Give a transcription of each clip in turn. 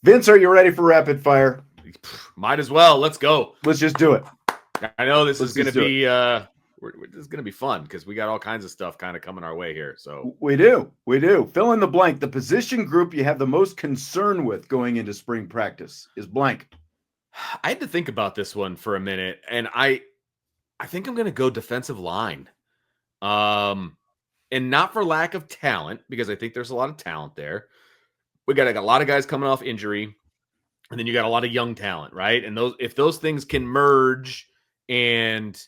Vince, are you ready for rapid fire? Might as well. Let's go. Let's just do it. I know this is going to be this is going to be fun because we got all kinds of stuff kind of coming our way here. So we do. Fill in the blank. The position group you have the most concern with going into spring practice is blank. I had to think about this one for a minute, and I think I'm going to go defensive line. And not for lack of talent, because I think there's a lot of talent there. We got a lot of guys coming off injury, and then you got a lot of young talent, right? And if those things can merge and,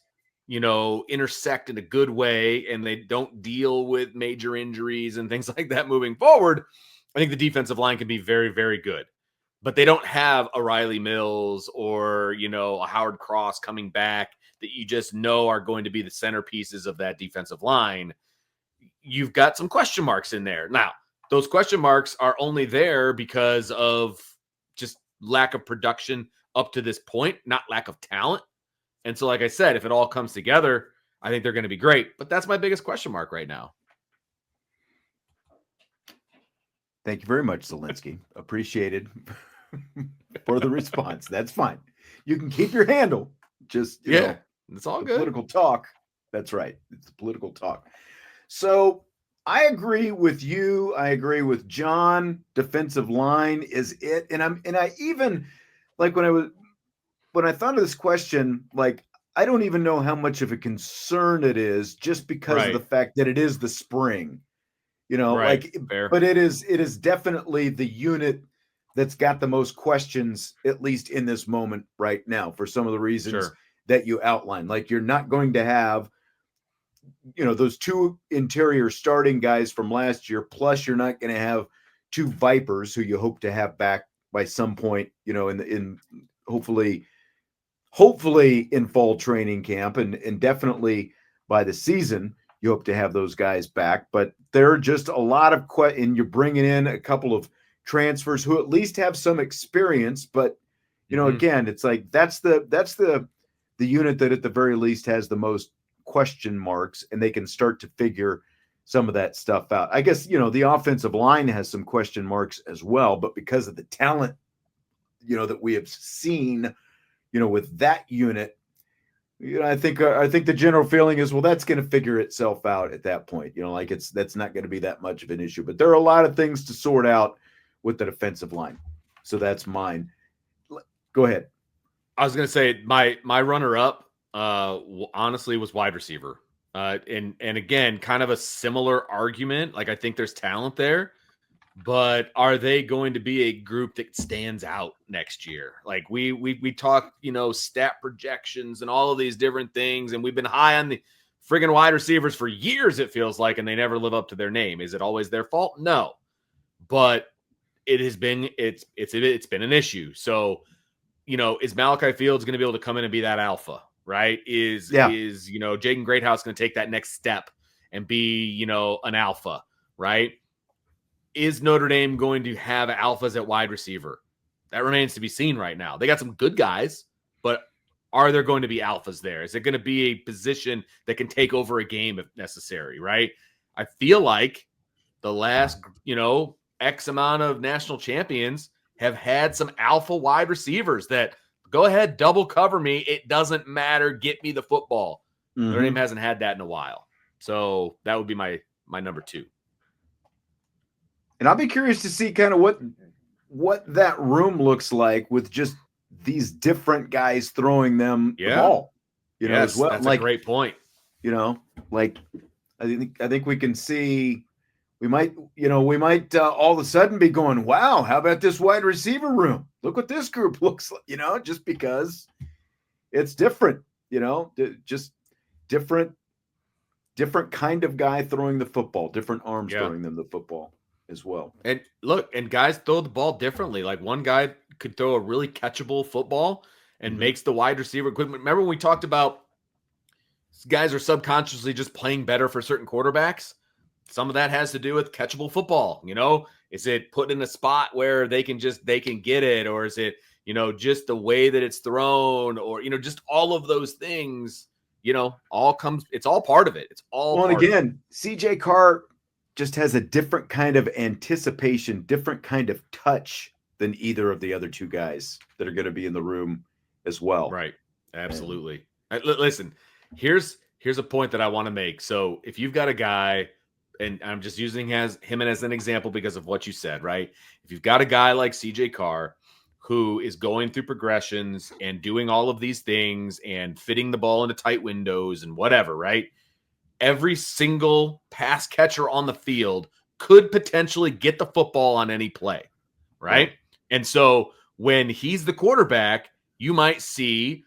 intersect in a good way, and they don't deal with major injuries and things like that moving forward, I think the defensive line can be very, very good. But they don't have a Riley Mills or, a Howard Cross coming back that you just know are going to be the centerpieces of that defensive line. You've got some question marks in there. Now, those question marks are only there because of just lack of production up to this point, not lack of talent. And so, like I said, if it all comes together, I think they're going to be great. But that's my biggest question mark right now. Thank you very much, Zelensky. Appreciated for the response. That's fine. You can keep your handle. Just, it's all good. Political talk. That's right. It's political talk. So I agree with you. I agree with John. Defensive line is it. And I even like when I thought of this question, like, I don't even know how much of a concern it is just because of the fact that it is the spring, Fair. But it is definitely the unit that's got the most questions, at least in this moment right now, for some of the reasons that you outlined. Like, you're not going to have, those two interior starting guys from last year, plus you're not going to have two Vipers who you hope to have back by some point, in hopefully in fall training camp and definitely by the season, you hope to have those guys back. But there are just a lot of and you're bringing in a couple of transfers who at least have some experience. But, again, it's like that's the unit that at the very least has the most question marks, and they can start to figure some of that stuff out. I guess, the offensive line has some question marks as well, but because of the talent, that we have seen, with that unit, I think the general feeling is, well, that's going to figure itself out at that point. That's not going to be that much of an issue, but there are a lot of things to sort out with the defensive line. So that's mine. Go ahead. I was going to say my runner-up, honestly, was wide receiver. And again, kind of a similar argument. Like, I think there's talent there, but are they going to be a group that stands out next year? Like, we talk, stat projections and all of these different things, and we've been high on the friggin' wide receivers for years, it feels like, and they never live up to their name. Is it always their fault? No, but it's been an issue. So, is Malachi Fields going to be able to come in and be that alpha? Right? Is Jaden Greathouse going to take that next step and be, an alpha? Right? Is Notre Dame going to have alphas at wide receiver? That remains to be seen right now. They got some good guys, but are there going to be alphas there? Is it going to be a position that can take over a game if necessary? Right? I feel like the last, X amount of national champions have had some alpha wide receivers that go ahead, double cover me. It doesn't matter. Get me the football. Mm-hmm. Notre Dame hasn't had that in a while. So that would be my number 2. And I'll be curious to see kind of what that room looks like with just these different guys throwing them the ball. As well. That's a great point. I think we can see. We might all of a sudden be going, wow, how about this wide receiver room? Look what this group looks like, just because it's different, just different kind of guy throwing the football, different arms throwing them the football as well. And look, and guys throw the ball differently. Like, one guy could throw a really catchable football and makes the wide receiver quick. Remember when we talked about guys are subconsciously just playing better for certain quarterbacks? Some of that has to do with catchable football. Is it put in a spot where they can get it, or is it, just the way that it's thrown, or, just all of those things, it's all part of it. It's all. Well, and again, CJ Carr just has a different kind of anticipation, different kind of touch than either of the other two guys that are going to be in the room as well. Right. Absolutely. Listen, here's a point that I want to make. So if you've got a guy, and I'm just using him as an example because of what you said, right? If you've got a guy like CJ Carr who is going through progressions and doing all of these things and fitting the ball into tight windows and whatever, right? Every single pass catcher on the field could potentially get the football on any play, right? And so when he's the quarterback, you might see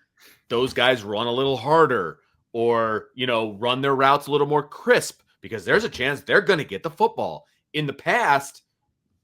those guys run a little harder or, run their routes a little more crisp because there's a chance they're going to get the football. In the past,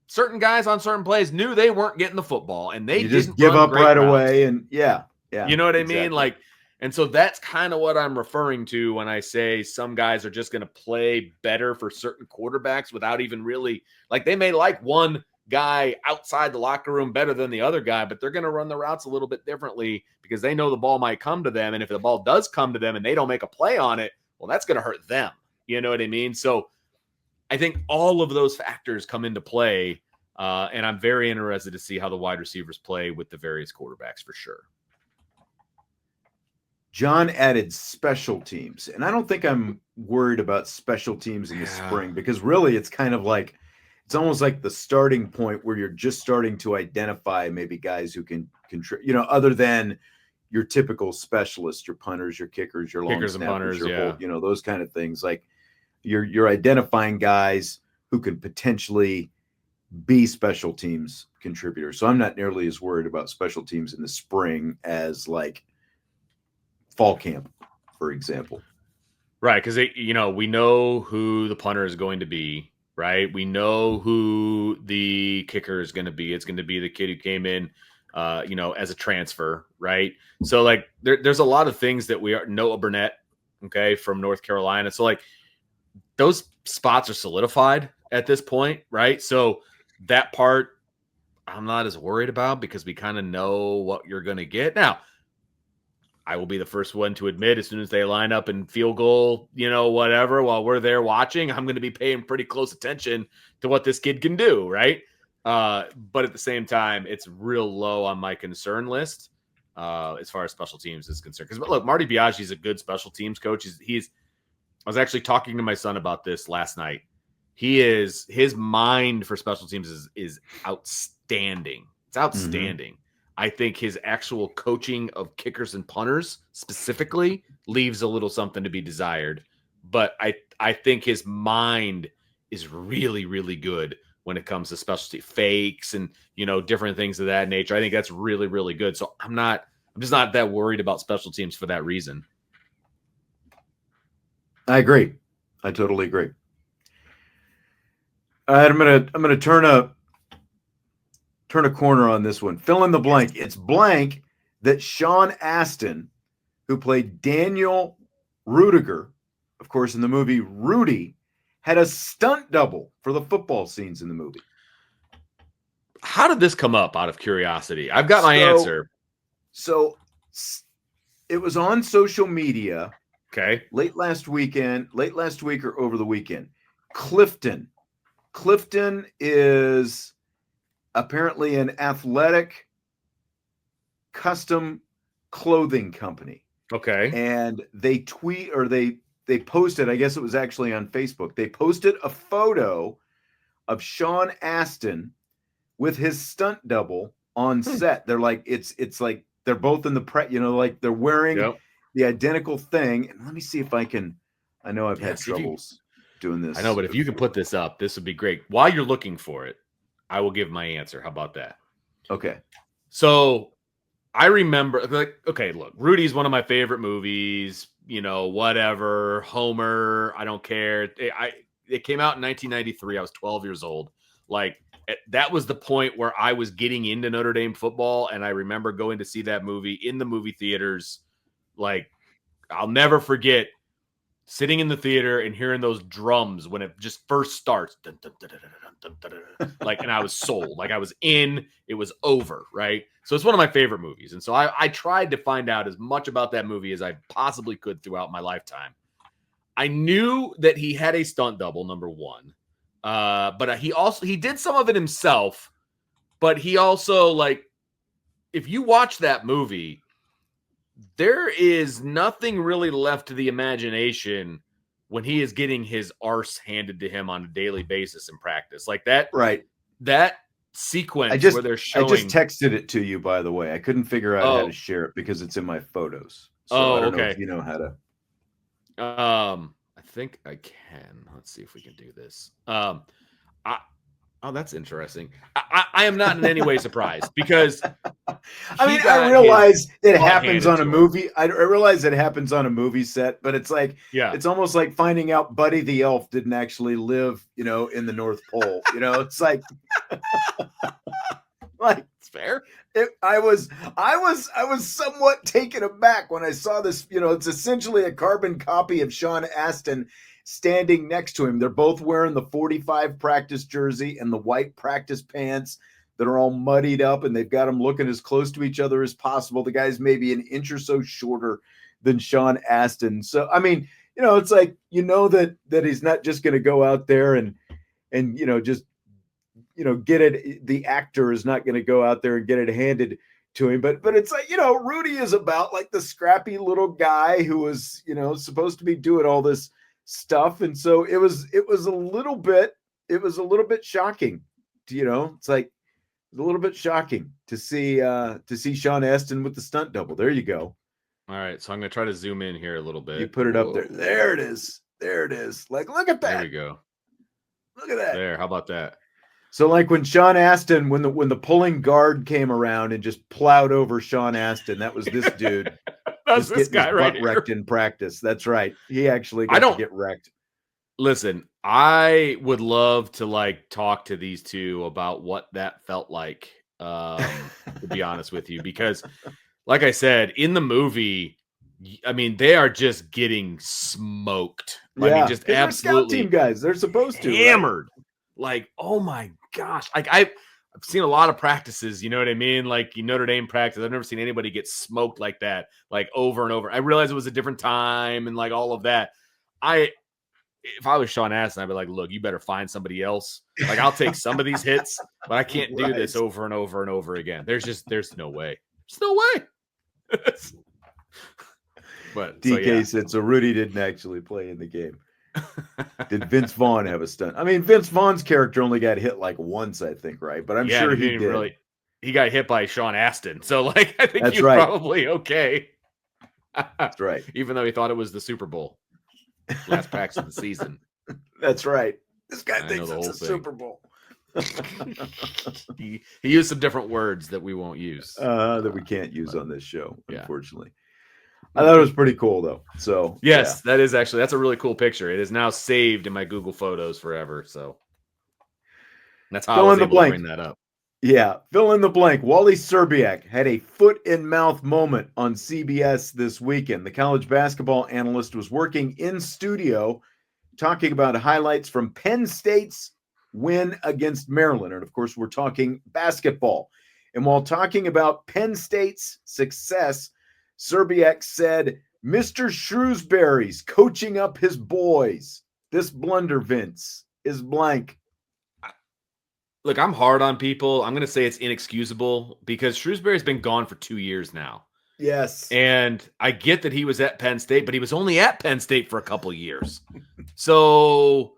certain guys on certain plays knew they weren't getting the football and they just give up right away. And yeah. You know what I mean? Like, and so that's kind of what I'm referring to when I say some guys are just going to play better for certain quarterbacks without even really, like, they may like one guy outside the locker room better than the other guy, but they're going to run the routes a little bit differently because they know the ball might come to them. And if the ball does come to them and they don't make a play on it, well, that's going to hurt them. You know what I mean? So I think all of those factors come into play. And I'm very interested to see how the wide receivers play with the various quarterbacks for sure. John added special teams, and I don't think I'm worried about special teams in the spring because really it's kind of like, it's almost like the starting point where you're just starting to identify maybe guys who can contribute, other than your typical specialists, your punters, your kickers, your long snappers, those kind of things. Like you're identifying guys who can potentially be special teams contributors. So I'm not nearly as worried about special teams in the spring as like fall camp, for example. Right. Because, we know who the punter is going to be, right? We know who the kicker is going to be. It's going to be the kid who came in, as a transfer, right? So, like, there's a lot of things that Noah Burnett, okay, from North Carolina. So, like, those spots are solidified at this point, right? So that part I'm not as worried about because we kind of know what you're going to get. Now, I will be the first one to admit as soon as they line up and field goal, whatever, while we're there watching, I'm going to be paying pretty close attention to what this kid can do, right? But at the same time, it's real low on my concern list as far as special teams is concerned. Because look, Marty Biaggi is a good special teams coach. I was actually talking to my son about this last night. His mind for special teams is outstanding. It's outstanding. Mm-hmm. I think his actual coaching of kickers and punters specifically leaves a little something to be desired. But I think his mind is really, really good when it comes to specialty fakes and, different things of that nature. I think that's really, really good. So I'm just not that worried about special teams for that reason. I agree. I totally agree. All right, I'm gonna turn a corner on this one. Fill in the blank. It's blank that Sean Astin, who played Daniel Ruetteger, of course, in the movie Rudy, had a stunt double for the football scenes in the movie. How did this come up out of curiosity? I've got my answer. So it was on social media. Okay. Late last week or over the weekend. Clifton is apparently an athletic custom clothing company. Okay. And they posted, I guess it was actually on Facebook. They posted a photo of Sean Astin with his stunt double on set. They're like, it's like they're both in the like they're wearing the identical thing. And let me see if I know I've had troubles doing this. I know, but if you can put this up, this would be great. While you're looking for it, I will give my answer. How about that? Okay. So I remember, okay, look, Rudy's one of my favorite movies, whatever, Homer, I don't care. It came out in 1993. I was 12 years old. Like, that was the point where I was getting into Notre Dame football, and I remember going to see that movie in the movie theaters. Like, I'll never forget sitting in the theater and hearing those drums when it just first starts. Dun, dun, dun, dun, dun, dun, dun, dun, like, and I was sold. Like, I was in. It was over, right? So it's one of my favorite movies. And so I tried to find out as much about that movie as I possibly could throughout my lifetime. I knew that he had a stunt double, number one. But he did some of it himself. but he also, like, if you watch that movie, there is nothing really left to the imagination when he is getting his arse handed to him on a daily basis in practice. Like that, right. That sequence where they're showing. I just texted it to you, by the way. I couldn't figure out how to share it because it's in my photos. So I don't know if you know how to. I think I can. Let's see if we can do this. That's interesting. I am not in any way surprised because I realize it happens on a movie. I realize it happens on a movie set, but it's like, it's almost like finding out Buddy the Elf didn't actually live, in the North Pole. It's like, it's fair. I was somewhat taken aback when I saw this. It's essentially a carbon copy of Sean Astin standing next to him. They're both wearing the 45 practice jersey and the white practice pants that are all muddied up, and they've got them looking as close to each other as possible. The guy's maybe an inch or so shorter than Sean Astin. So, I mean, it's like, that he's not just going to go out there and just, get it. The actor is not going to go out there and get it handed to him. But it's like, Rudy is about like the scrappy little guy who was, supposed to be doing all this stuff. And so it was a little bit shocking. It's like a little bit shocking to see Sean Astin with the stunt double. There you go. All right, so I'm gonna try to zoom in here a little bit. You put it up there. There it is. Like, look at that. There we go. Look at that. There. How about that? So like when Sean Astin, when the pulling guard came around and just plowed over Sean Astin, that was this dude. That's this guy right here. Wrecked in practice. That's right. He actually got to get wrecked. Listen, I would love to talk to these two about what that felt like, to be honest with you, because like I said, in the movie, I mean, they are just getting smoked. Yeah. I mean, just absolutely scout team guys. They're supposed to hammered. Right? Like, oh my gosh. Like I've seen a lot of practices, you know what I mean? Like Notre Dame practice. I've never seen anybody get smoked like that, like over and over. I realized it was a different time and like all of that. If I was Sean Astin, I'd be like, look, you better find somebody else. Like, I'll take some of these hits, but I can't do this over and over and over again. There's no way. There's no way. But DK said, so Rudy didn't actually play in the game. Did Vince Vaughn have a stunt? I mean, Vince Vaughn's character only got hit like once, I think, right? But I'm sure he did. Really, he got hit by Sean Astin. So, like, I think he's probably okay. That's right. Even though he thought it was the Super Bowl. Last practice of the season. That's right. This guy thinks it's a Super Bowl. He used some different words that we won't use. That we can't use on this show, unfortunately. I thought it was pretty cool, though. So yes, that's a really cool picture. It is now saved in my Google Photos forever. So that's how I was able to bring that up. Yeah, fill in the blank. Wally Szczerbiak had a foot-in-mouth moment on CBS this weekend. The college basketball analyst was working in studio talking about highlights from Penn State's win against Maryland. And, of course, we're talking basketball. And while talking about Penn State's success, Szczerbiak said, Mr. Shrewsberry's coaching up his boys. This blunder, Vince, is blank. Look, I'm hard on people. I'm going to say it's inexcusable because Shrewsberry's been gone for 2 years now. Yes. And I get that he was at Penn State, but he was only at Penn State for a couple of years. So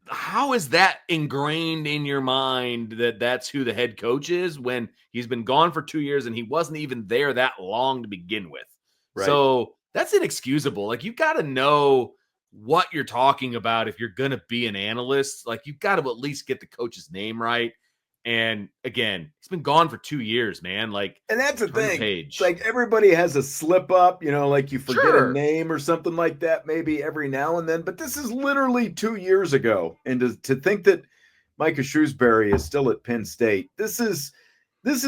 how is that ingrained in your mind that that's who the head coach is when he's been gone for 2 years and he wasn't even there that long to begin with? Right. So that's inexcusable. Like, you've got to know what you're talking about if you're going to be an analyst. Like, you've got to at least get the coach's name right. And again, he's been gone for 2 years, man. Like, and that's the thing. It's like everybody has a slip up, like you forget a name or something like that, maybe every now and then. But this is literally 2 years ago. And to think that Micah Shrewsberry is still at Penn State, this is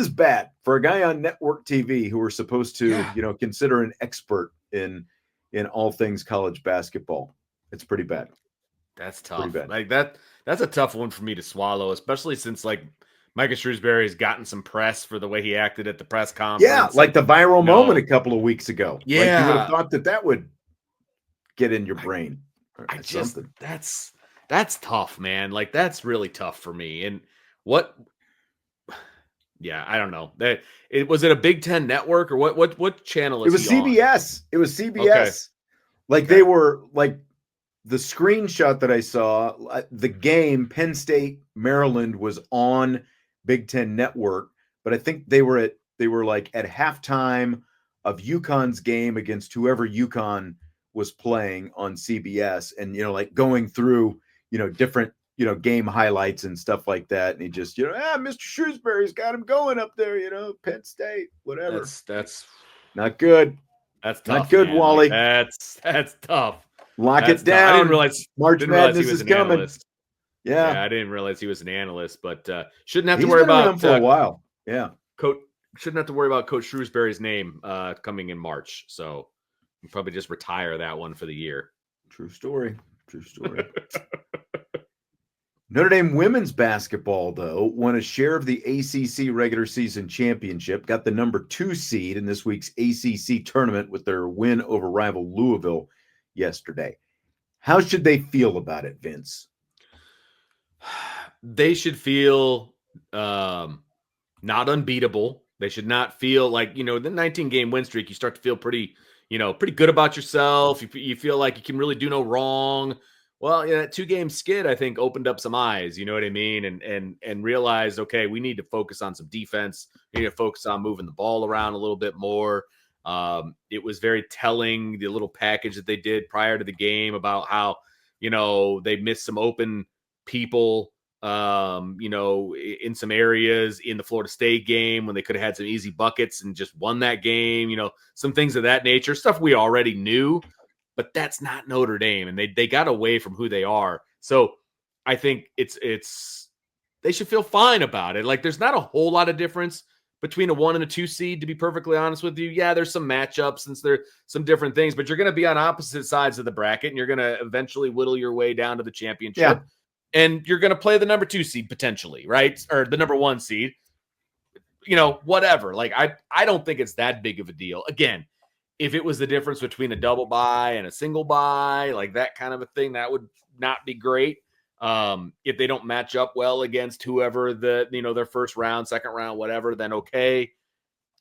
bad for a guy on network TV who we're supposed to, consider an expert in all things college basketball. It's pretty bad. That's tough. Like that's a tough one for me to swallow, especially since like Micah Shrewsberry has gotten some press for the way he acted at the press conference. Yeah, like the viral moment a couple of weeks ago. Yeah, like you would have thought that would get in your brain. That's tough, man. Like, that's really tough for me. And what Yeah, I don't know. Was it a Big Ten network or what channel It is was he on? CBS. It was CBS. Okay. Like they were like the screenshot that I saw, the game Penn State Maryland was on Big Ten Network, but I think they were like at halftime of UConn's game against whoever UConn was playing on CBS, and like going through different game highlights and stuff like that, and he just Mr. Shrewsberry's got him going up there, Penn State, whatever. That's not good. That's tough, not good, man. Wally. Like, that's tough. Lock it down. I didn't realize March Madness he was is an coming. analyst. Yeah, I didn't realize he was an analyst, but shouldn't have He's to worry been around about for a while. Yeah, shouldn't have to worry about Coach Shrewsberry's name coming in March. So you probably just retire that one for the year. True story. Notre Dame women's basketball, though, won a share of the ACC regular season championship, got the number 2 seed in this week's ACC tournament with their win over rival Louisville yesterday. How should they feel about it, Vince? They should feel not unbeatable. They should not feel like, the 19-game win streak, you start to feel pretty good about yourself. You feel like you can really do no wrong. Well, that 2-game skid, I think, opened up some eyes, you know what I mean? And realized, okay, we need to focus on some defense. We need to focus on moving the ball around a little bit more. It was very telling, the little package that they did prior to the game about how, they missed some open people, in some areas in the Florida State game when they could have had some easy buckets and just won that game, some things of that nature, stuff we already knew, but that's not Notre Dame. And they got away from who they are. So I think they should feel fine about it. Like there's not a whole lot of difference between a 1 and a 2 seed, to be perfectly honest with you. Yeah, there's some matchups since there's some different things, but you're going to be on opposite sides of the bracket and you're going to eventually whittle your way down to the championship. Yeah. And you're going to play the number 2 seed potentially, right? Or the number 1 seed, whatever. Like, I don't think it's that big of a deal. Again, if it was the difference between a double bye and a single bye, like that kind of a thing, that would not be great. If they don't match up well against whoever their first round, second round, whatever, then okay.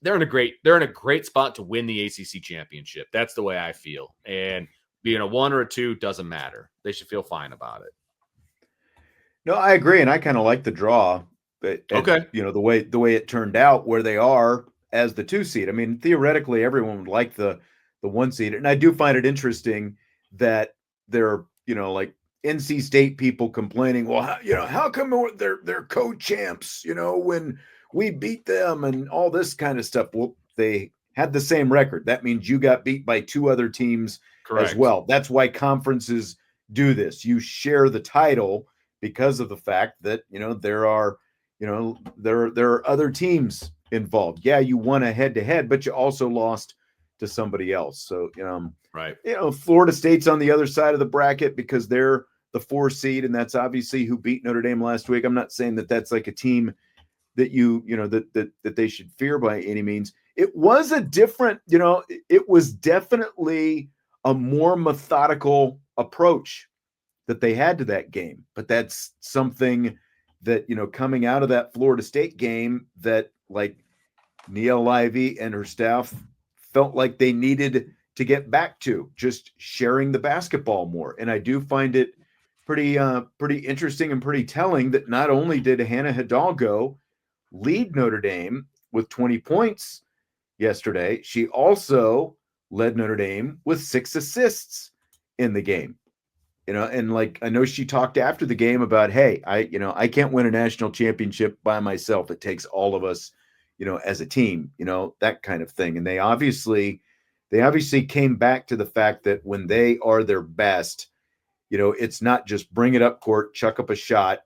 They're in a great spot to win the ACC championship. That's the way I feel. And being a 1 or a 2 doesn't matter. They should feel fine about it. No, I agree, and I kind of like the draw. But okay, the way it turned out, where they are as the 2 seed. I mean, theoretically, everyone would like the 1 seed, and I do find it interesting that they're like NC State people complaining. Well, how come they're co-champs? When we beat them and all this kind of stuff. Well, they had the same record. That means you got beat by 2 other teams as well. That's why conferences do this. You share the title because of the fact that there are other teams involved. Yeah, you won a head-to-head, but you also lost to somebody else. So right. Florida State's on the other side of the bracket because they're the 4 seed, and that's obviously who beat Notre Dame last week. I'm not saying that that's like a team that that they should fear by any means. It was a different, it was definitely a more methodical approach that they had to that game. But that's something that, coming out of that Florida State game that like Nia Lively and her staff felt like they needed to get back to, just sharing the basketball more. And I do find it pretty interesting and pretty telling that not only did Hannah Hidalgo lead Notre Dame with 20 points yesterday, she also led Notre Dame with 6 assists in the game. And like, I know she talked after the game about, hey, I can't win a national championship by myself. It takes all of us, as a team, that kind of thing. And they obviously came back to the fact that when they are their best, it's not just bring it up court, chuck up a shot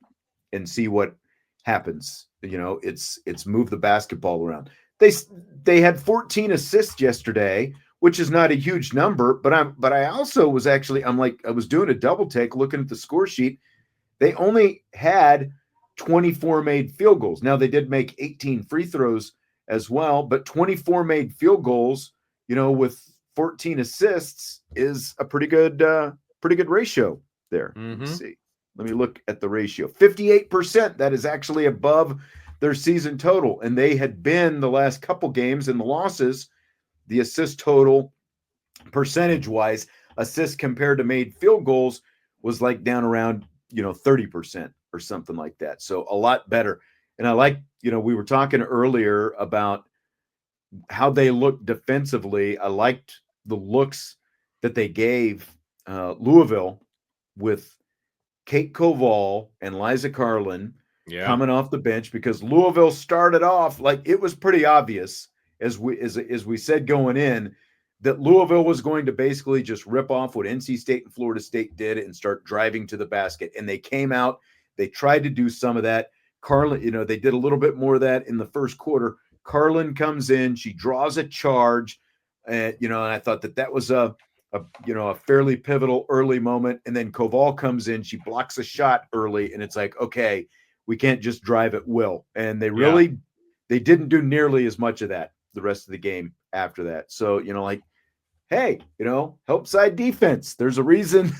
and see what happens. It's move the basketball around. They had 14 assists yesterday, which is not a huge number, but I also was actually, I was doing a double take looking at the score sheet. They only had 24 made field goals. Now they did make 18 free throws as well, but 24 made field goals, with 14 assists is a pretty good ratio there. Mm-hmm. Let's see. Let me look at the ratio. 58%. That is actually above their season total. And they had been the last couple games in the losses, the assist total percentage-wise, assists compared to made field goals was like down around, 30% or something like that. So a lot better. And I like, we were talking earlier about how they looked defensively. I liked the looks that they gave Louisville with Kate Koval and Liza Carlin coming off the bench, because Louisville started off like it was pretty obvious as we said going in that Louisville was going to basically just rip off what NC State and Florida State did and start driving to the basket. And they came out, they tried to do some of that. Carlin, they did a little bit more of that in the first quarter. Carlin comes in, she draws a charge, and I thought that was a fairly pivotal early moment. And then Koval comes in, she blocks a shot early, and it's like, okay, we can't just drive at will. And they didn't do nearly as much of that the rest of the game after that. So, hey, help side defense. There's a reason.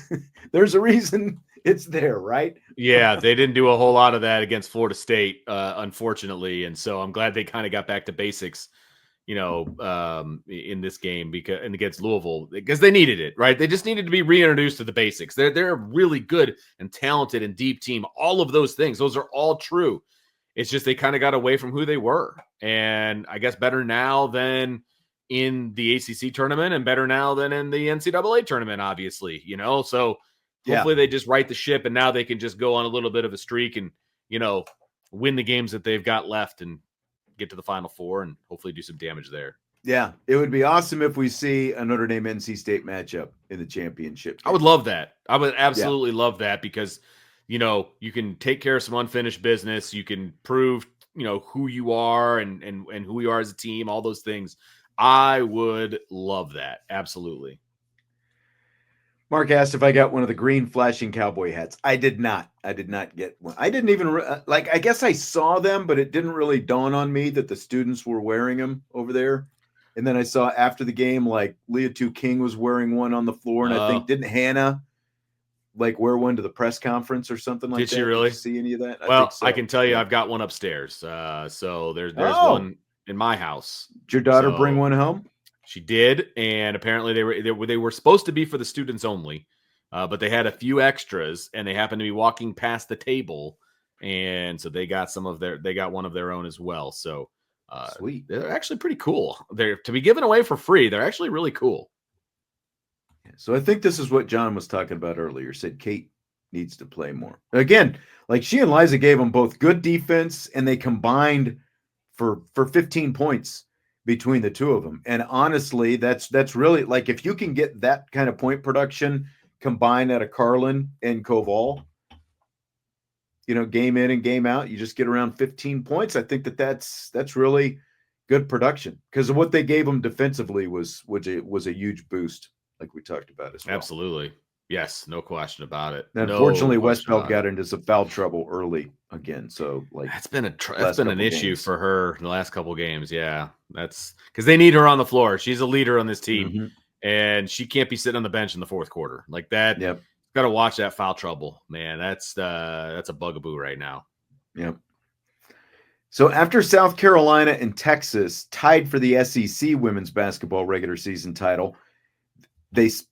There's a reason it's there, right? Yeah, they didn't do a whole lot of that against Florida State, unfortunately. And so I'm glad they kind of got back to basics, in this game and against Louisville, because they needed it, right? They just needed to be reintroduced to the basics. They're a really good and talented and deep team. All of those things, those are all true. It's just they kind of got away from who they were. And I guess better now than in the ACC tournament and better now than in the NCAA tournament, obviously, so hopefully they just right the ship and now they can just go on a little bit of a streak and, win the games that they've got left and get to the Final Four and hopefully do some damage there. Yeah, it would be awesome if we see a Notre Dame NC State matchup in the championship game. I would love that. I would absolutely love that because, you can take care of some unfinished business. You can prove, who you are and who you are as a team, all those things. I would love that. Absolutely. Mark asked if I got one of the green flashing cowboy hats. I did not. I did not get one. I didn't even I guess I saw them, but it didn't really dawn on me that the students were wearing them over there. And then I saw after the game, like Leah Tu King was wearing one on the floor. And I think, didn't Hannah wear one to the press conference or something like that? Did she really? Did you see any of that? Well, I can tell you, I've got one upstairs. So there's one in my house. Did your daughter bring one home? She did, and apparently they were supposed to be for the students only, but they had a few extras, and they happened to be walking past the table, and so they got one of their own as well. So sweet, they're actually pretty cool. They're to be given away for free. They're actually really cool. So I think this is what John was talking about earlier. Said Kate needs to play more. Again, like she and Liza gave them both good defense, and they combined for 15 points between the two of them. And honestly, that's really like if you can get that kind of point production combined out of Carlin and Koval, game in and game out, you just get around 15 points. I think that's really good production because of what they gave them defensively was a huge boost, like we talked about as well. Absolutely. Yes, no question about it. And unfortunately, Westbeld got into some foul trouble early again. So that's been an issue for her in the last couple games. Yeah, that's because they need her on the floor. She's a leader on this team, and she can't be sitting on the bench in the fourth quarter like that. Yep, got to watch that foul trouble, man. That's a bugaboo right now. Yep. So after South Carolina and Texas tied for the SEC women's basketball regular season title,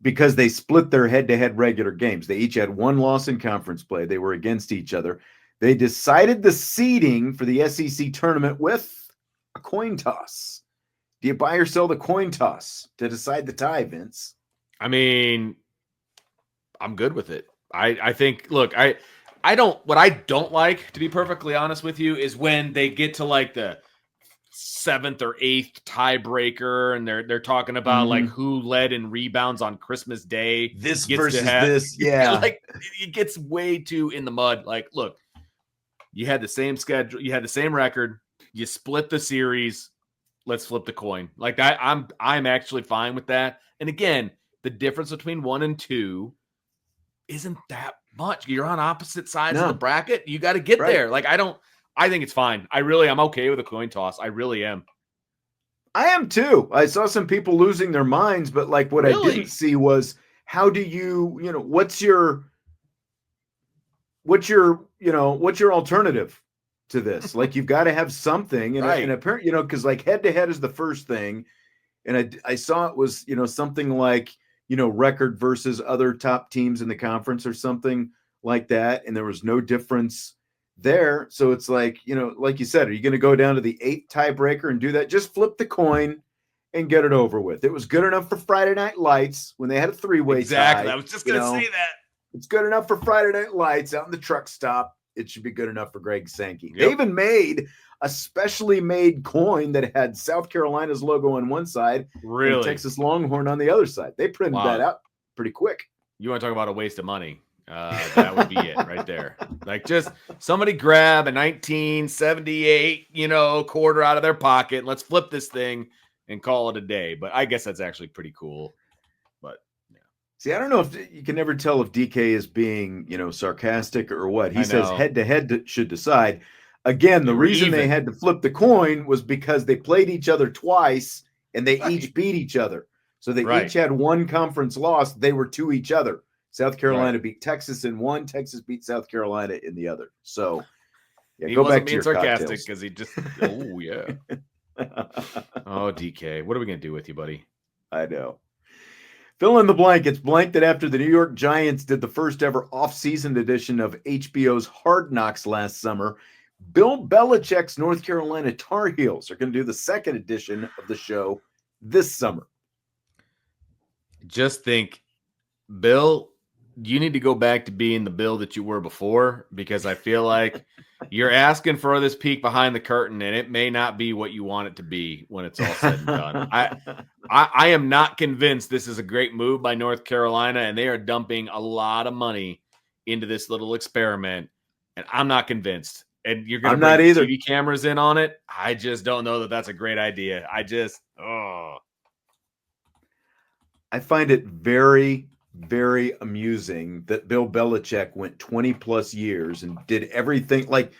because they split their head-to-head regular games. They each had one loss in conference play. They were against each other. They decided the seeding for the SEC tournament with a coin toss. Do you buy or sell the coin toss to decide the tie, Vince? I mean, I'm good with it. I think, look, what I don't like, to be perfectly honest with you, is when they get to like the 7th or 8th tiebreaker and they're talking about like who led in rebounds on Christmas Day. This versus this. Yeah. Like it gets way too in the mud. Like, look, you had the same schedule, you had the same record, you split the series. Let's flip the coin. Like I'm actually fine with that. And again, the difference between 1 and 2 isn't that much. You're on opposite sides of the bracket. You got to get there. Like I think it's fine. I'm okay with a coin toss. I really am. I am too. I saw some people losing their minds, but like what I didn't see was how do you, what's your alternative? to this. Like you've got to have something, and apparently, because like head to head is the first thing, and I saw it was something like record versus other top teams in the conference or something like that, and there was no difference there. So it's like like you said, are you going to go down to the 8th tiebreaker and do that? Just flip the coin and get it over with. It was good enough for Friday Night Lights when they had a 3-way exactly. tie. I was just going to say that. It's good enough for Friday Night Lights out in the truck stop. It should be good enough for Greg Sankey. Yep. They even made a specially made coin that had South Carolina's logo on one side and Texas Longhorn on the other side. They printed that out pretty quick. You want to talk about a waste of money? That would be it right there. Like just somebody grab a 1978, quarter out of their pocket. And let's flip this thing and call it a day. But I guess that's actually pretty cool. But yeah. See, I don't know if you can never tell if DK is being, sarcastic or what. He says head to head should decide. Again, the reason they had to flip the coin was because they played each other twice and they each beat each other. So they each had one conference loss. They were to each other. South Carolina beat Texas in one. Texas beat South Carolina in the other. So he go back to your sarcastic because he just Oh, DK, what are we going to do with you, buddy? I know. Fill in the blank. It's blank that after the New York Giants did the first ever off-season edition of HBO's Hard Knocks last summer, Bill Belichick's North Carolina Tar Heels are going to do the second edition of the show this summer. Just think, Bill, you need to go back to being the Bill that you were before, because I feel like you're asking for this peek behind the curtain, and it may not be what you want it to be when it's all said and done. I am not convinced this is a great move by North Carolina, and they are dumping a lot of money into this little experiment, and I'm not convinced. And you're going to bring TV cameras in on it. I just don't know that that's a great idea. I find it very, very amusing that Bill Belichick went 20 plus years and did everything. Like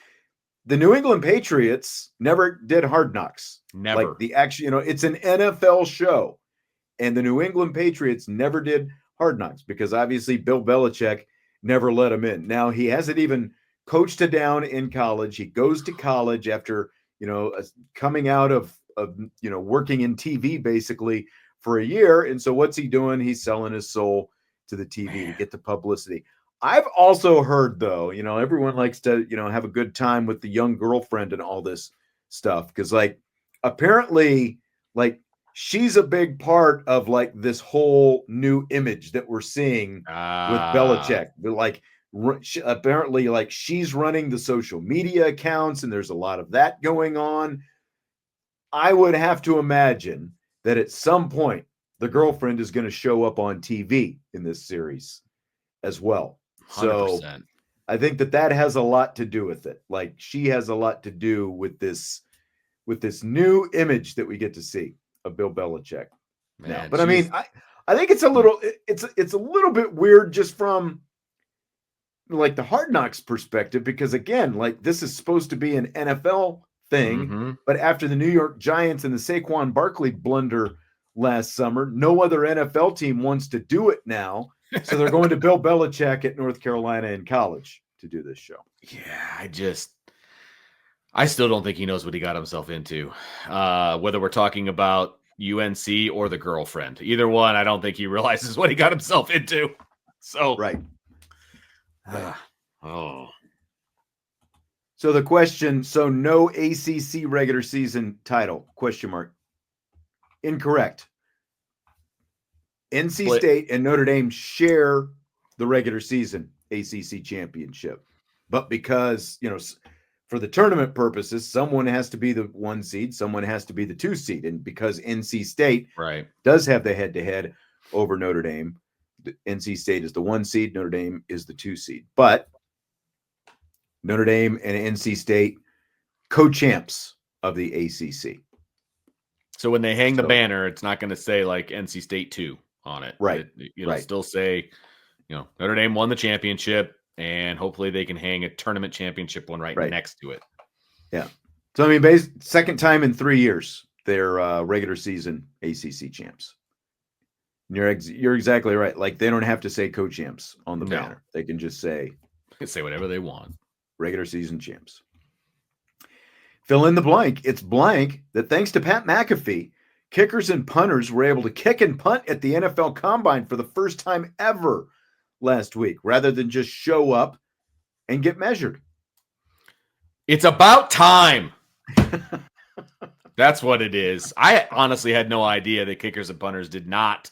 the New England Patriots never did Hard Knocks. Never. Like the actual, it's an NFL show, and the New England Patriots never did Hard Knocks because obviously Bill Belichick never let him in. Now he hasn't even coached it down in college. He goes to college after, coming out of working in TV basically for a year. And so what's he doing? He's selling his soul to the TV to get the publicity. I've also heard, though, everyone likes to, have a good time with the young girlfriend and all this stuff. Because, apparently, she's a big part of, this whole new image that we're seeing with Belichick. Apparently, she's running the social media accounts, and there's a lot of that going on. I would have to imagine that at some point, the girlfriend is going to show up on TV in this series as well. 100%. So I think that has a lot to do with it. She has a lot to do with this new image that we get to see of Bill Belichick now. But I mean, I think it's a little bit weird just from the Hard Knocks perspective, because again, this is supposed to be an NFL thing, but after the New York Giants and the Saquon Barkley blunder last summer, no other NFL team wants to do it now. So they're going to Bill Belichick at North Carolina in college to do this show. Yeah, I still don't think he knows what he got himself into. Whether we're talking about UNC or the girlfriend, either one, I don't think he realizes what he got himself into. So right. So the question, no ACC regular season title, ? Incorrect. NC State and Notre Dame share the regular season ACC championship. But because, for the tournament purposes, someone has to be the 1 seed, someone has to be the 2 seed. And because NC State does have the head-to-head over Notre Dame, NC State is the 1 seed, Notre Dame is the 2 seed. But Notre Dame and NC State co-champs of the ACC. So when they hang the banner, it's not going to say NC State 2 on it. Right. It'll still say, Notre Dame won the championship, and hopefully they can hang a tournament championship one right next to it. Yeah. So, I mean, second time in 3 years, they're regular season ACC champs. You're exactly right. They don't have to say co-champs on the banner. They can just say whatever they want. Regular season champs. fill in the blank. It's blank that thanks to Pat McAfee, kickers and punters were able to kick and punt at the NFL Combine for the first time ever last week, rather than just show up and get measured. It's about time. That's what it is. I honestly had no idea that kickers and punters did not.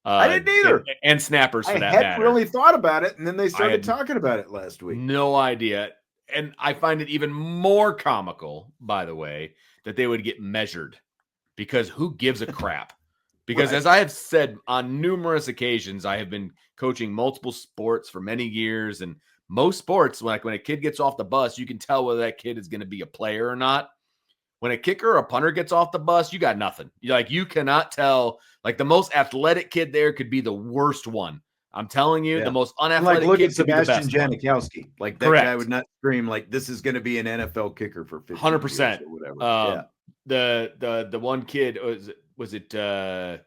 I didn't either. And snappers, for that matter. I hadn't matter. really thought about it, and then they started talking about it last week. No idea. And I find it even more comical, by the way, that they would get measured, because who gives a crap? Because as I have said on numerous occasions, I have been coaching multiple sports for many years, and most sports, like when a kid gets off the bus, you can tell whether that kid is going to be a player or not. When a kicker or a punter gets off the bus, you got nothing. You cannot tell. Like, the most athletic kid there could be the worst one. I'm telling you, the most unathletic look kid at could be the Sebastian best Janikowski. Like, that guy would not scream like, this is going to be an NFL kicker for 100% or whatever. The one kid was it the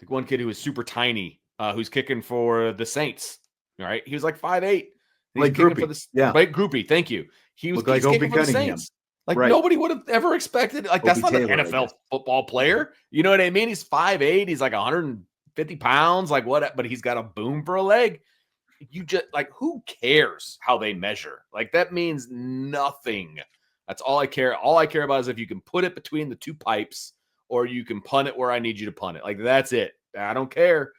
one kid who was super tiny, who's kicking for the Saints. All right, he was like 5'8". Like Groupie. Like Groupie. Thank you. He was like kicking for the Saints. Like, nobody would have ever expected. Like, that's not an NFL football player. You know what I mean? He's 5'8". He's like 150 pounds. Like, what? But he's got a boom for a leg. You just, like, who cares how they measure? Like, that means nothing. That's all I care. All I care about is if you can put it between the two pipes, or you can punt it where I need you to punt it. Like, that's it. I don't care.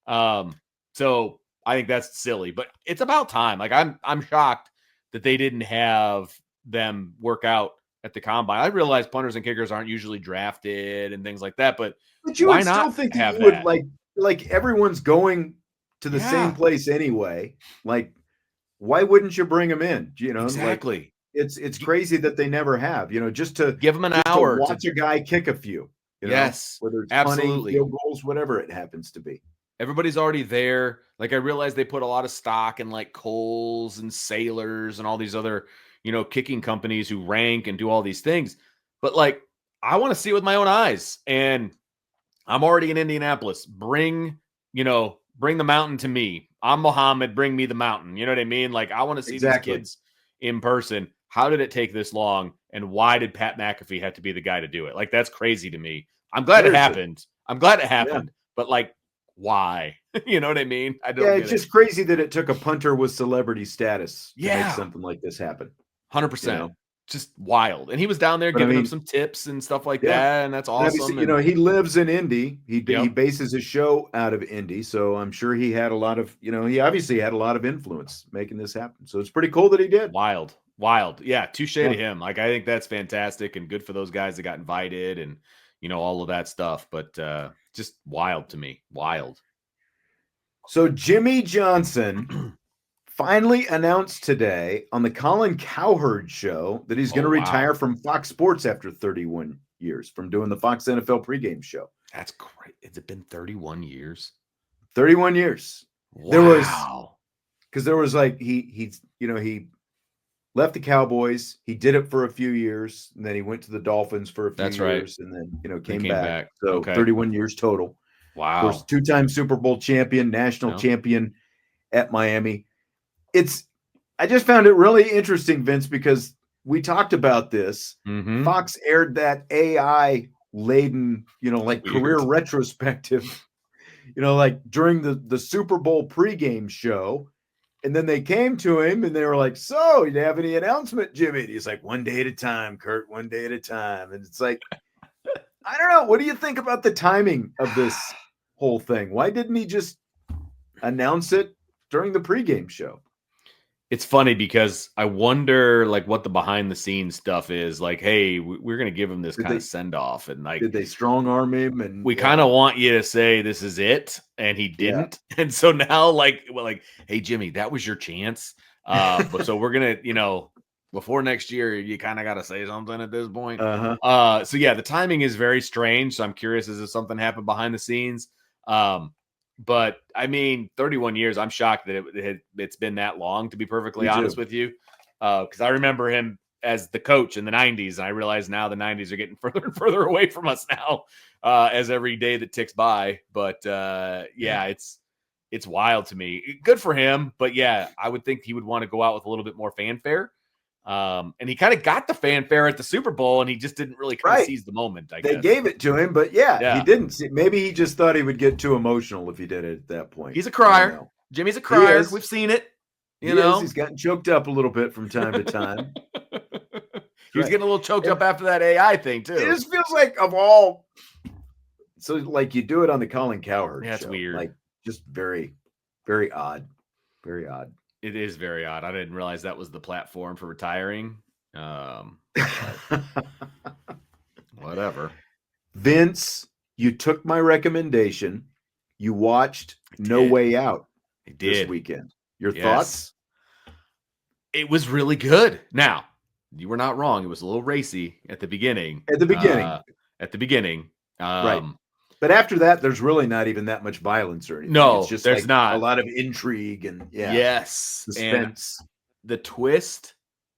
So I think that's silly, but it's about time. Like, I'm shocked that they didn't have them work out at the Combine. I realize punters and kickers aren't usually drafted and things like that, but you why would not still think have you would that? like everyone's going to the same place anyway. Like, why wouldn't you bring them in? Exactly. Like, it's crazy that they never have. Just to give them an hour to watch a guy kick a few. Yes, whether it's absolutely punting, field goals, whatever it happens to be. Everybody's already there. Like, I realize they put a lot of stock in like Kohl's and Sailors and all these other, kicking companies who rank and do all these things. But, like, I want to see it with my own eyes. And I'm already in Indianapolis. Bring the mountain to me. I'm Muhammad. Bring me the mountain. You know what I mean? Like, I want to see these kids in person. How did it take this long? And why did Pat McAfee have to be the guy to do it? Like, that's crazy to me. I'm glad it happened. Yeah. But, like, why? You know what I mean? I don't. Yeah, it's just crazy that it took a punter with celebrity status to make something like this happen. 100%. Just wild. And he was down there giving them some tips and stuff like that, and that's awesome. He lives in Indy. He bases his show out of Indy, so I'm sure he had a lot of, he obviously had a lot of influence making this happen. So it's pretty cool that he did. Wild. Yeah, touche to him. Like, I think that's fantastic and good for those guys that got invited and, all of that stuff. But just wild to me. Wild. So Jimmy Johnson finally announced today on the Colin Cowherd show that he's going to retire from Fox Sports after 31 years from doing the Fox NFL pregame show. That's great. Has it been 31 years? 31 years. Wow. There was like, he left the Cowboys. He did it for a few years, and then he went to the Dolphins for a few years, and then came back. So 31 years total. Wow. Of course, 2-time Super Bowl champion, national champion at Miami. I just found it really interesting, Vince, because we talked about this. Mm-hmm. Fox aired that AI laden, like career retrospective, like during the Super Bowl pregame show. And then they came to him and they were like, "So, you have any announcement, Jimmy?" And he's like, "One day at a time, Kurt, one day at a time." And it's like, I don't know. What do you think about the timing of this whole thing? Why didn't he just announce it during the pregame show? It's funny because I wonder, like, what the behind the scenes stuff is. Like, hey, we're going to give him this kind of send off, and like, did they strong arm him? And we kind of want you to say this is it, and he didn't. Yeah. And so now, like, hey, Jimmy, that was your chance. But so we're gonna, before next year, you kind of got to say something at this point. So yeah, the timing is very strange. So I'm curious as if something happened behind the scenes. But I mean, 31 years, I'm shocked that it's been that long, to be perfectly honest with you. Because I remember him as the coach in the 90s, and I realize now the 90s are getting further and further away from us now as every day that ticks by. But yeah, it's wild to me. Good for him. But yeah, I would think he would want to go out with a little bit more fanfare. And he kind of got the fanfare at the Super Bowl, and he just didn't really kind of seize the moment. I guess they gave it to him, but he didn't. Maybe he just thought he would get too emotional if he did it at that point. He's a crier. Jimmy's a crier. We've seen it. He's gotten choked up a little bit from time to time. He was getting a little choked up after that AI thing too. It just feels like of all. So like you do it on the Colin Cowherd. That's show. weird. Like just very, very odd. Very odd. It is very odd. I didn't realize that was the platform for retiring. Whatever. Vince, you took my recommendation. You watched No Way Out this weekend. Your thoughts? It was really good. Now, you were not wrong. It was a little racy at the beginning. Right. But after that, there's really not even that much violence or anything. No, it's just there's not. A lot of intrigue and suspense. And the twist,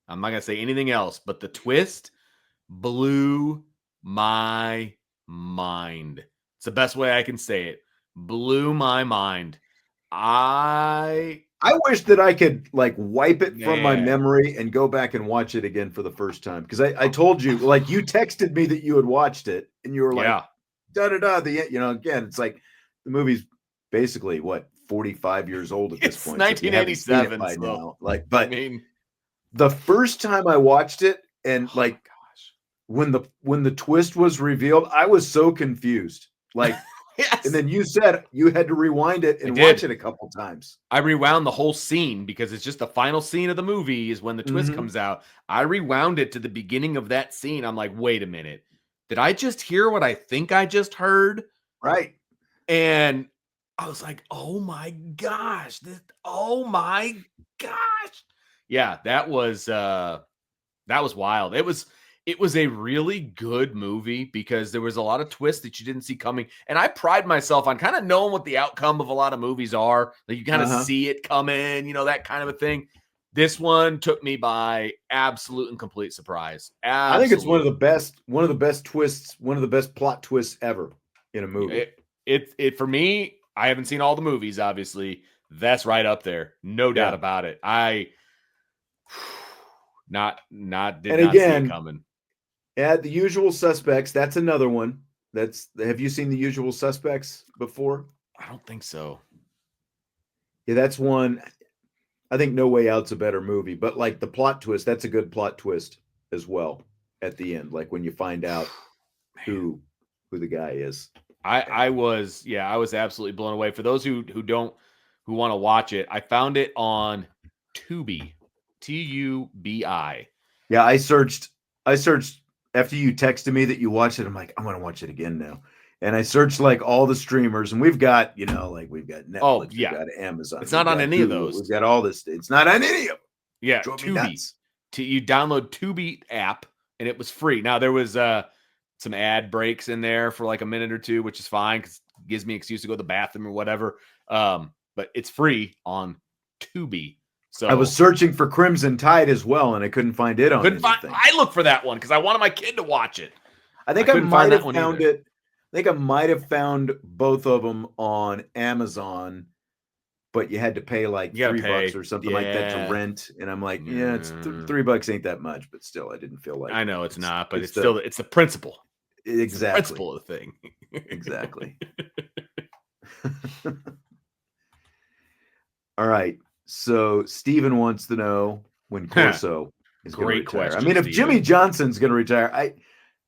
I'm not going to say anything else, but the twist blew my mind. It's the best way I can say it. Blew my mind. I wish that I could like wipe it from my memory and go back and watch it again for the first time. Because I told you, like you texted me that you had watched it and you were like, again, it's like the movie's basically 45 years old at this point. 1987 by now. But the first time I watched it and when the twist was revealed, I was so confused. Like and then you said you had to rewind it and watch it a couple times. I rewound the whole scene because it's just the final scene of the movie is when the twist comes out. I rewound it to the beginning of that scene. I'm like, wait a minute. Did I just hear what I think I just heard? Right. And I was like, oh my gosh. Yeah, that was wild. It was a really good movie because there was a lot of twists that you didn't see coming. And I pride myself on kind of knowing what the outcome of a lot of movies are. Like you kind of see it coming, that kind of a thing. This one took me by absolute and complete surprise. Absolute. I think it's one of the best twists, one of the best plot twists ever in a movie. It for me, I haven't seen all the movies, obviously. That's right up there. No doubt about it. I did not see it coming. Yeah, The Usual Suspects. That's another one. Have you seen The Usual Suspects before? I don't think so. Yeah, that's one. I think No Way Out's a better movie, but like the plot twist, that's a good plot twist as well at the end. Like when you find out who the guy is. I was absolutely blown away. For those who want to watch it, I found it on Tubi, Tubi. Yeah, I searched after you texted me that you watched it. I'm like, I'm going to watch it again now. And I searched like all the streamers, and we've got, we've got Netflix, we've got Amazon. It's not on any of those. We've got all this. It's not on any of them. Yeah, Tubi. You download Tubi app, and it was free. Now there was some ad breaks in there for like a minute or two, which is fine because it gives me an excuse to go to the bathroom or whatever. But it's free on Tubi. So I was searching for Crimson Tide as well, and I couldn't find it on anything. I looked for that one because I wanted my kid to watch it. I think I might have found it. I think I might have found both of them on Amazon, but you had to pay like $3 or something like that to rent. And I'm like, it's $3 ain't that much, but still, I didn't feel like. I know it's not, but it's the principle. Exactly, it's the principle of the thing. Exactly. All right. So Steven wants to know when Corso is going to retire. Question, I mean, if Jimmy Johnson's going to retire,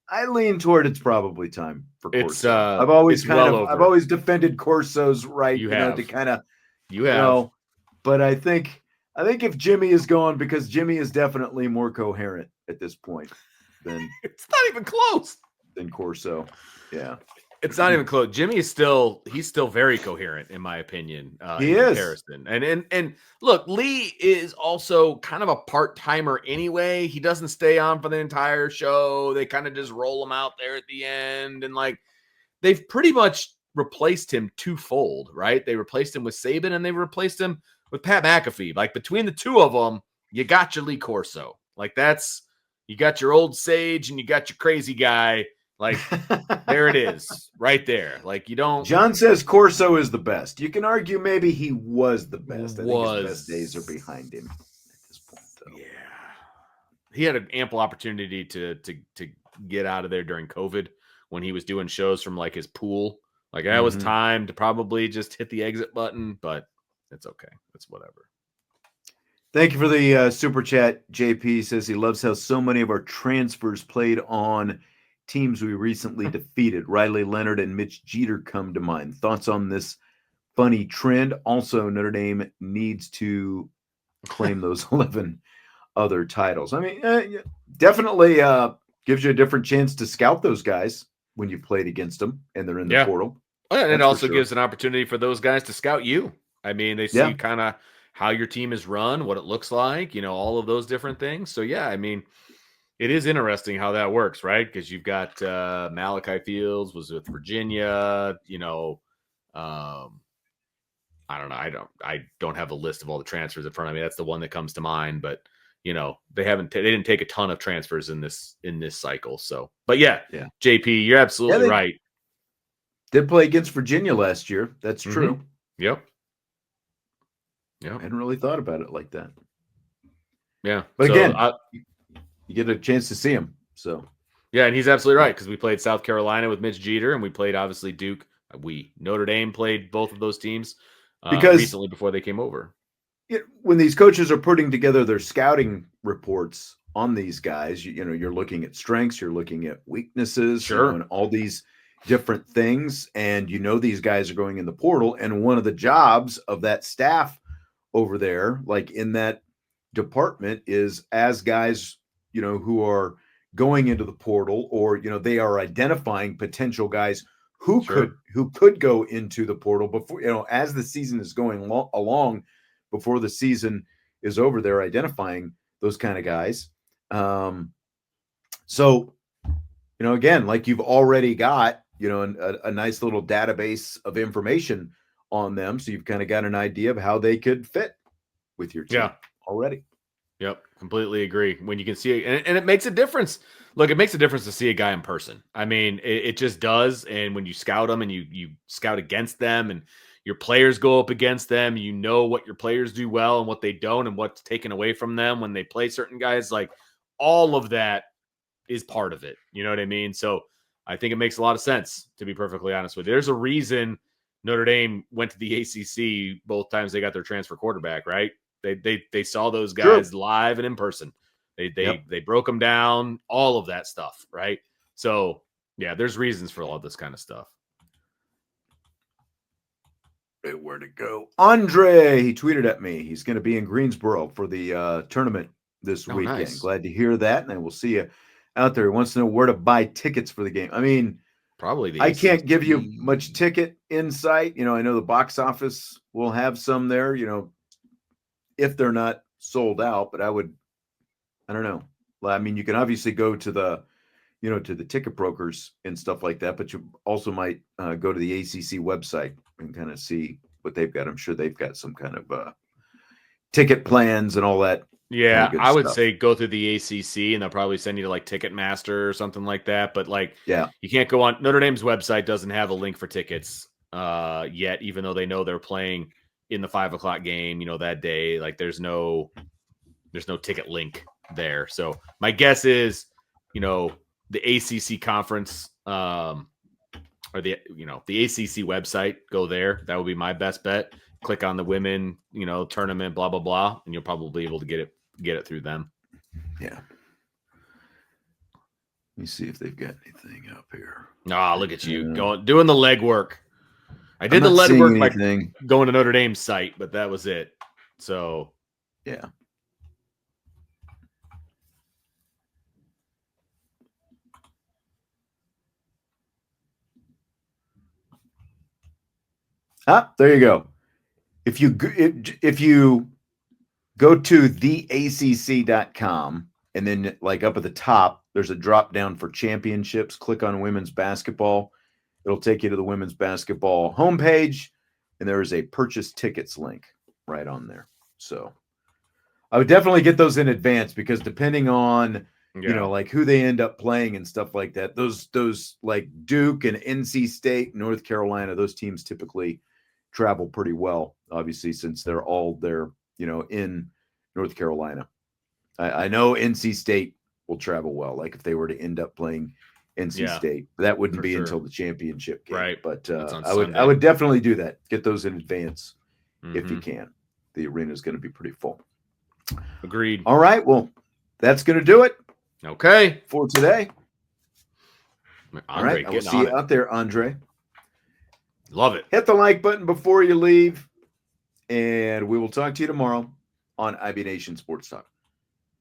I lean toward it's probably time for Corso. I've always defended Corso's right, to kind of, but I think if Jimmy is gone, because Jimmy is definitely more coherent at this point than it's not even close than Corso. Yeah. It's not even close. Jimmy is still very coherent in my opinion. He in is. Comparison. And look, Lee is also kind of a part-timer anyway. He doesn't stay on for the entire show. They kind of just roll him out there at the end. And like they've pretty much replaced him twofold, right? They replaced him with Saban and they replaced him with Pat McAfee. Like between the two of them, you got your Lee Corso. Like you got your old sage and you got your crazy guy. Like there it is right there. Like you don't. John says Corso is the best. You can argue maybe he was the best. I think his best days are behind him at this point, though. he had an ample opportunity to get out of there during COVID when he was doing shows from like his pool. Like that was time to probably just hit the exit button, but it's okay. It's whatever. Thank you for the super chat. JP says he loves how so many of our transfers played on teams we recently defeated. Riley Leonard and Mitch Jeter come to mind. Thoughts on this funny trend? Also, Notre Dame needs to claim those 11 other titles. I mean, definitely gives you a different chance to scout those guys when you've played against them and they're in the portal. And it also gives an opportunity for those guys to scout you. I mean, they see kind of how your team is run, what it looks like, all of those different things. So, yeah, I mean, it is interesting how that works, right? Because you've got Malachi Fields was with Virginia, I don't know. I don't have a list of all the transfers in front of me. That's the one that comes to mind, but they didn't take a ton of transfers in this cycle. So, but yeah. JP, you're absolutely right. Did play against Virginia last year. That's true. Yep. I hadn't really thought about it like that. Yeah. But again, you get a chance to see him. So yeah, and he's absolutely right, because we played South Carolina with Mitch Jeter, and we played obviously Duke. Notre Dame played both of those teams because recently before they came over. When these coaches are putting together their scouting reports on these guys, you're looking at strengths, you're looking at weaknesses, and all these different things, and these guys are going in the portal, and one of the jobs of that staff over there, like in that department, is as guys who are going into the portal, or they are identifying potential guys who could go into the portal before, as the season is going along, before the season is over, they're identifying those kind of guys. So again, like you've already got a nice little database of information on them, so you've kind of got an idea of how they could fit with your team already. Yep, completely agree. When you can see it, and it makes a difference. Look, it makes a difference to see a guy in person. I mean, it just does. And when you scout them and you scout against them, and your players go up against them, what your players do well and what they don't, and what's taken away from them when they play certain guys. Like all of that is part of it. You know what I mean? So I think it makes a lot of sense, to be perfectly honest with you. There's a reason Notre Dame went to the ACC both times they got their transfer quarterback, right? They saw those guys live and in person. They broke them down, all of that stuff, right? So yeah, there's reasons for all this kind of stuff. Where'd it go? Andre, he tweeted at me. He's going to be in Greensboro for the tournament this weekend. Nice. Glad to hear that, and I will see you out there. He wants to know where to buy tickets for the game. I mean, probably I can't give you much ticket insight. I know the box office will have some there, if they're not sold out, but I don't know. I mean, you can obviously go to the, to the ticket brokers and stuff like that, but you also might go to the ACC website and kind of see what they've got. I'm sure they've got some kind of ticket plans and all that. Yeah, I would say go through the ACC, and they'll probably send you to like Ticketmaster or something like that. But you can't go on Notre Dame's website. Doesn't have a link for tickets yet, even though they know they're playing in the 5:00 game, that day. Like there's no ticket link there. So my guess is, the ACC conference, or the ACC website, go there. That would be my best bet. Click on the women, tournament, blah, blah, blah. And you'll probably be able to get it through them. Yeah. Let me see if they've got anything up here. Look at you doing the legwork. I did the legwork by going to Notre Dame's site, but that was it. So, yeah. There you go. If you go to theacc.com, and then like up at the top, there's a drop down for championships. Click on women's basketball. It'll take you to the women's basketball homepage, and there is a purchase tickets link right on there. So I would definitely get those in advance, because depending on, like who they end up playing and stuff like that, those like Duke and NC State, North Carolina, those teams typically travel pretty well, obviously, since they're all there, in North Carolina. I know NC State will travel well. Like if they were to end up playing NC State, that wouldn't be until the championship game. Right. But I would definitely do that. Get those in advance if Mm-hmm. you can. The arena is going to be pretty full. Agreed. All right. Well, that's going to do it. Okay. For today. Andre, all right. I will see you out there, Andre. Love it. Hit the like button before you leave. And we will talk to you tomorrow on IB Nation Sports Talk.